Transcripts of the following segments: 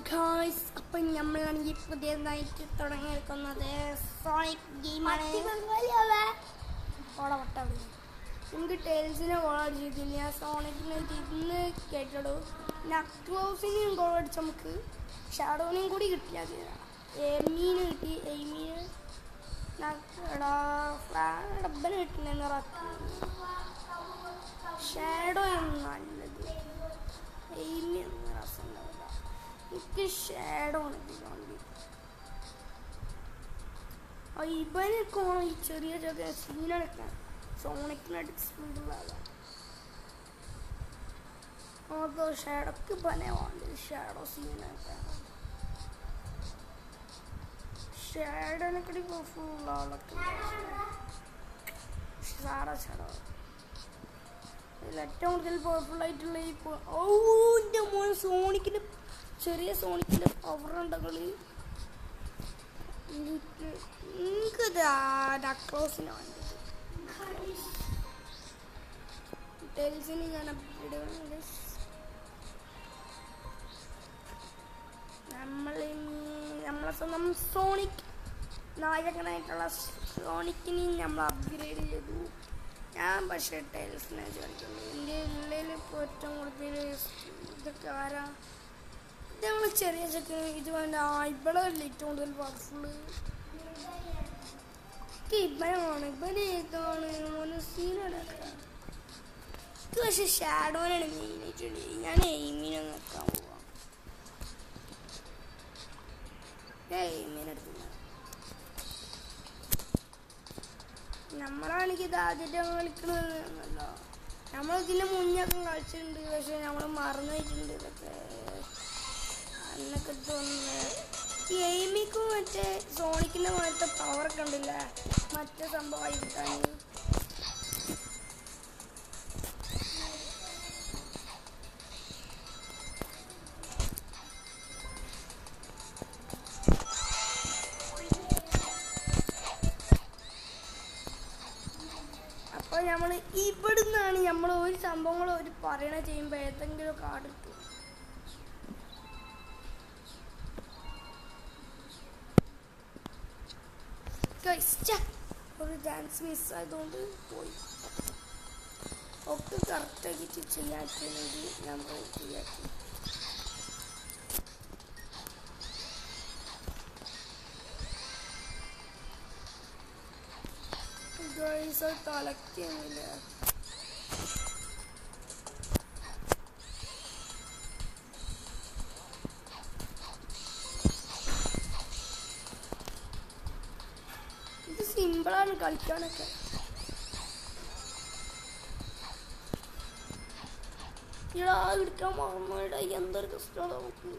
Guys, അപ്പം നമ്മളാണെങ്കിൽ പുതിയതായിട്ട് തുടങ്ങിയിരിക്കുന്നത് സോണിക് ഗെയിമാണ്. നമുക്ക് ടെയിൽസിനെ ഗോൾ അടിച്ചിട്ടില്ല, സോണിക്കിനെ ഇന്ന് കേട്ടോളൂ. നക്ലോസിനെയും ഗോൾ അടിച്ച് നമുക്ക് ഷാഡോനെയും കൂടി കിട്ടിയാൽ എമീന് കിട്ടി. എമീന് ഡബ്ബന് കിട്ടുന്ന ഷാഡോ നല്ലത്. എമി ഒന്നും രസം ഉണ്ടാവില്ല. എനിക്ക് ഷാഡോ ആണ് ഇവനൊക്കെ ഈ ചെറിയ ചെറിയ സീനൊക്കെ സോണിക്കിനായിട്ട് സ്പീഡുള്ളതാണ്. അതോ ഷാഡോക്ക് പനെ വേണ്ടത് ഷാഡോ സീനൊക്കെ ഷാഡോനെക്കൂടി ഫുള്ള ആളൊക്കെ ഷാഡോ ഇതിൽ ഏറ്റവും കൂടുതൽ പവർഫുൾ ആയിട്ടുള്ള ഈ എൻ്റെ മോൻ സോണിക്കിൻ്റെ ചെറിയ സോണിക്കിൻ്റെ പവർ ഉണ്ടെങ്കിൽ എനിക്കത് ഡക്ലോസിന് വേണ്ടത്. ടെയിൽസിന് ഞാൻ അപ്ഗ്രേഡ് ചെയ്യുന്നത്. നമ്മളെ സ്വന്തം സോണിക് നായകനായിട്ടുള്ള സോണിക്കിനെ നമ്മൾ അപ്ഗ്രേഡ് ചെയ്തു. ഞാൻ പക്ഷേ ടൈൽസിനെ കളിക്കുന്നു. എൻ്റെ ഉള്ളിൽ ഇപ്പോൾ ഏറ്റവും കൂടുതൽ ഇതൊക്കെ ആരാ ഇത് നമ്മൾ ചെറിയ ചെക്ക് ഇത് വേണ്ട. ഇവിടെ ഏറ്റവും കൂടുതൽ പവർഫുള്ള് ഇവനാണ്. ഇവന് ഏതാണ് സീനൊക്കെ ഇത് പക്ഷേ ഷാഡോനാണ് മെയിനായിട്ടുള്ളത്. ഞാൻ എയിമിനെ നോക്കാൻ പോവാം. എയിമിനെടുത്തില്ല. നമ്മളാണെങ്കിൽ ഇത് ആദ്യമായിട്ട് കളിക്കണമെന്നല്ലോ. നമ്മളിതിൻ്റെ മുന്നൊക്കെ കളിച്ചിട്ടുണ്ട്, പക്ഷെ നമ്മൾ മറന്നു വെച്ചിട്ടുണ്ട് ഇതൊക്കെ. അന്നൊക്കെ തോന്നുന്നു ഈ എയിമിക്കും മറ്റേ സോണിക്കിൻ്റെ പോലത്തെ പവറൊക്കെ ഉണ്ടില്ല മറ്റേ സംഭവമായി കിട്ടാൻ. അപ്പോൾ നമ്മൾ ഇവിടുന്നാണ് നമ്മൾ ഒരു സംഭവങ്ങൾ ഒരു പറയണ ചെയ്യുമ്പോൾ ഏതെങ്കിലും കാർഡ് കിട്ടും. ഒരു ഡാൻസ് മിസ്സായതുകൊണ്ട് പോയി. ഒക്കെ കറക്റ്റാക്കിയിട്ട് ചെയ്യാറ്റുണ്ടെങ്കിൽ നമ്മൾ ചെയ്യാറ്റി. കളക്ട് ചെയ്യുന്നില്ല. ഇത് സിമ്പിളാണ് കളിക്കാനൊക്കെ. ഇടാ എടുക്കാൻ മറന്നുടാ. എന്തൊരു കഷ്ടമാണ് നമുക്ക്.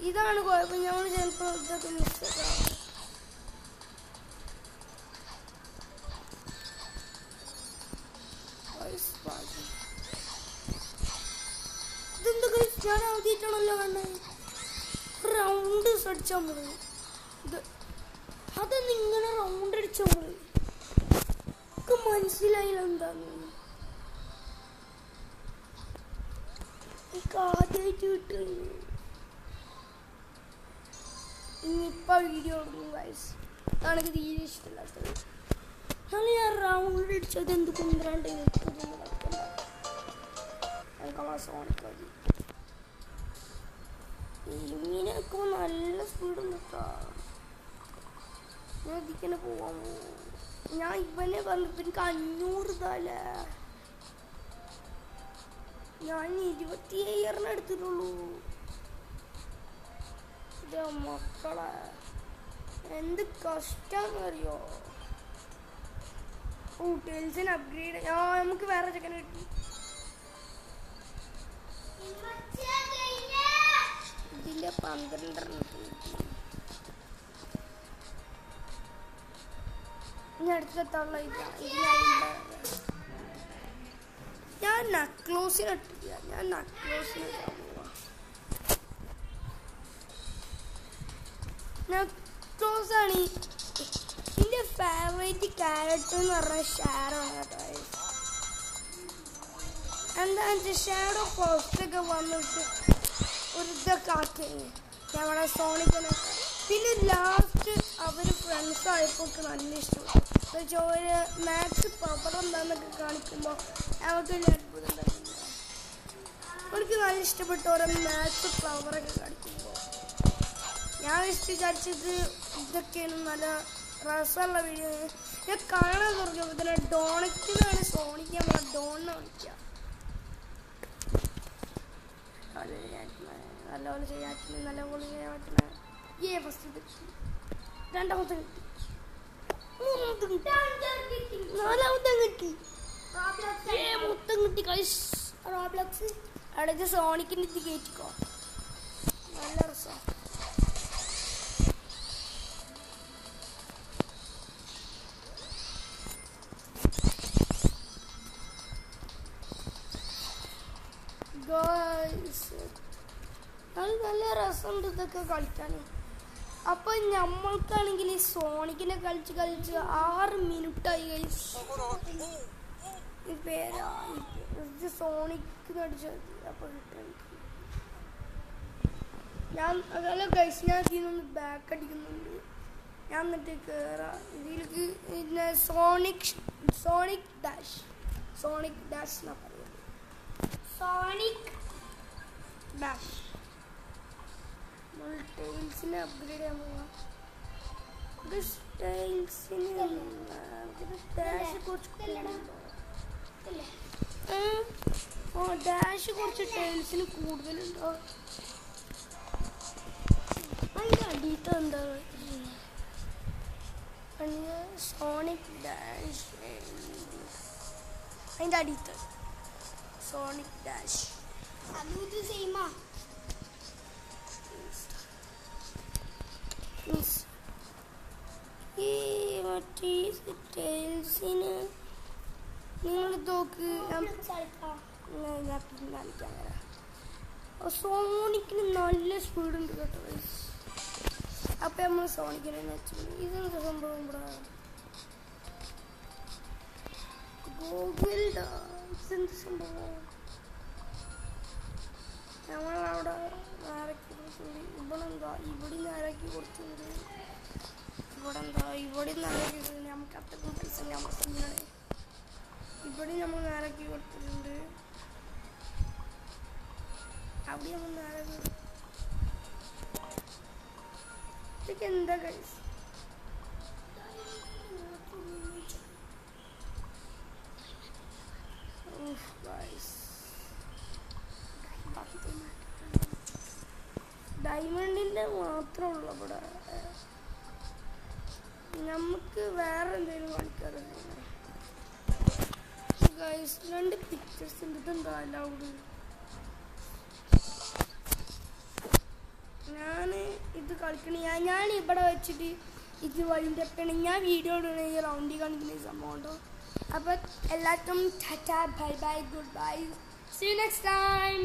ഇതാണ് കുഴപ്പം. ഞങ്ങൾ ചിലപ്പോൾ ഇതൊക്കെ മിസ്റ്റേക്കാണ്. ഇതെന്തൊക്കെ ഞാൻ ആദ്യമായിട്ടാണല്ലോ കണ്ടത്. റൗണ്ട് അടിച്ചാൽ മതി. ഇത് അതൊന്ന് ഇങ്ങനെ റൗണ്ട് അടിച്ചാൽ മതി. ഒക്കെ മനസ്സിലായില്ല എന്താന്ന്. എനിക്ക് ആദ്യമായിട്ട് കിട്ടുന്നു. ഇനിയിപ്പോൾ വീഡിയോ എടുക്കും ഗൈസ്. അതാണെങ്കിൽ തീരെ ഇഷ്ടമില്ലാത്തത്. ഞാൻ റൗണ്ട് അടിച്ചത് എന്ത് കുന്ത്രാണ്ട് സോണിക് മതി. ഇങ്ങനെയൊക്കെ നല്ല സ്പീഡ് നിൽക്കാം. ഞാൻ ഇതിക്കന്നെ പോവാൻ പോകും. ഞാൻ ഇവനെ പറഞ്ഞപ്പോൾ എനിക്ക് 500 തല. ഞാൻ 27 എടുത്തിട്ടുള്ളൂ. ഇത് മക്കളെ എന്ത് കഷ്ടാന്നറിയോ. ടെയിൽസിന് അപ്ഗ്രേഡ് നമുക്ക് വേറെ ചെക്കനെ കിട്ടി. ഇതിൻ്റെ 12 ഇനി അടുത്തെത്താനുള്ള ഞാൻ നക്ലോസിന് ഇട്ടില്ല. ഞാൻ നക്ലോസിന് ഞാൻ സ്ട്രോസ് ആണ് എൻ്റെ ഫേവറേറ്റ് ക്യാരക്ടർ എന്ന് പറഞ്ഞാൽ ഷാഡോ ആണ് കേട്ടോ. എന്താണെന്ന് വെച്ചാൽ ഷാഡോ ഫസ്റ്റൊക്കെ വന്നിട്ട് ഒരു ഇതൊക്കെ ആക്കി നമ്മുടെ സോണിക്കിനെ. പിന്നെ ലാസ്റ്റ് അവർ ഫ്രണ്ട്സ് ആയപ്പോൾ നല്ല ഇഷ്ടപ്പെട്ടു. ഒരു മാക്സ് പവർ എന്താണെന്നൊക്കെ കാണിക്കുമ്പോൾ അവർക്ക് വലിയ അത്ഭുതം ഉണ്ടായിരുന്നു. എനിക്ക് നല്ല ഇഷ്ടപ്പെട്ടു ഓരോ മാക്സ് പവറൊക്കെ കാണിക്കുമ്പോൾ. ഞാൻ വിചാരിച്ചത് ഇതൊക്കെയാണ് നല്ല രസമുള്ള വീഡിയോ. ഞാൻ കാണാൻ തുടങ്ങിയപ്പോൾ തന്നെ ഡോണറ്റിനാണ് സോണിക്ക് നമ്മളെ ഡോണിനെ വിളിക്കുക. നല്ലപോലെ ചെയ്യാൻ നല്ലപോലെ ചെയ്യാൻ പറ്റണ ഫസ്റ്റ് കിട്ടി, രണ്ടാമത്തെ കിട്ടി, മൂന്നാമത്തെ കിട്ടി, നാലാമത്തെ കിട്ടി, മൊത്തം കിട്ടി. റോബ്ലോക്സ് അടച്ച് സോണിക്കിൻ്റെ ഇത് കയറ്റിക്കോ. നല്ല രസം. അത് നല്ല രസമുണ്ട് ഇതൊക്കെ കളിക്കാൻ. അപ്പം നമ്മൾക്കാണെങ്കിൽ സോണിക്കിനെ കളിച്ച് 6 മിനിറ്റായി പേരാ സോണിക്ക് അടിച്ചത്. അപ്പം ഞാൻ അതല്ല ഗൈസ്, ഞാൻ ഇതിനൊന്ന് ബാക്ക് അടിക്കുന്നുണ്ട്. ഞാൻ എന്നിട്ട് കയറാം ഇതിലേക്ക്. പിന്നെ സോണിക് ഡാഷ് എന്നാ പറയുന്നത്. സോണിക് ഡാഷ് നമ്മൾ ടൈൽസിനെ അപ്ഗ്രേഡ് ചെയ്യാൻ പോവാം. ടൈൽസിന് ഡാഷ് കുറച്ച് ടൈൽസിന് കൂടുതലുണ്ടോ? അതിൻ്റെ അടിയിട്ട് എന്താ സോണിക് ഡാഷ്, അതിൻ്റെ അടിയിട്ട് സോണിക് ഡാഷ്. അത് സെയിമാ. ഈ മറ്റേ ടൈൽസിന് നിങ്ങൾ നോക്ക്. സോണിക്കിന് നല്ല സ്പീഡുണ്ട് കേട്ടോ. അപ്പം നമ്മൾ സോണിക്കിനെ വെച്ചു. ഇതെന്താ സംഭവം? ഇവിടെ ഗൂഗിൾ എന്ത് സംഭവം? നമ്മളവിടെ ആരൊക്കെ കൊടുത്തിട്ടുണ്ട്. ഇവിടെ ആരാക്കി കൊടുത്തിട്ടുണ്ട്. ഇവിടെ ആരാക്കി നമുക്ക് അത്രക്കും പൈസ നമ്മൾ ഇവിടെ നമ്മൾ ആരാക്കി കൊടുത്തിട്ടുണ്ട്. അവിടെ നമ്മൾ ആരാക്കി ഇതൊക്കെ എന്താ കഴിച്ച് ഡയമണ്ടിൻ്റെ മാത്രമുള്ള ഇവിടെ. നമുക്ക് വേറെ എന്തെങ്കിലും കാണിക്കാറില്ല. ഗൈസ് 2 പിക്ചേഴ്സ് ഉണ്ട്. ഇതെന്താ അലൗഡ്? ഞാൻ ഇത് കളിക്കണ ഞാൻ ഇവിടെ വെച്ചിട്ട് ഇത് വഴിൻ്റെ ഒക്കെയാണ് ഞാൻ വീഡിയോ ഇടണ. ഈ റൗണ്ടിൽ കാണിക്കുന്ന ഈ സംഭവം ഉണ്ടോ? അപ്പം എല്ലാവർക്കും tata, bye bye, goodbye, see you next time.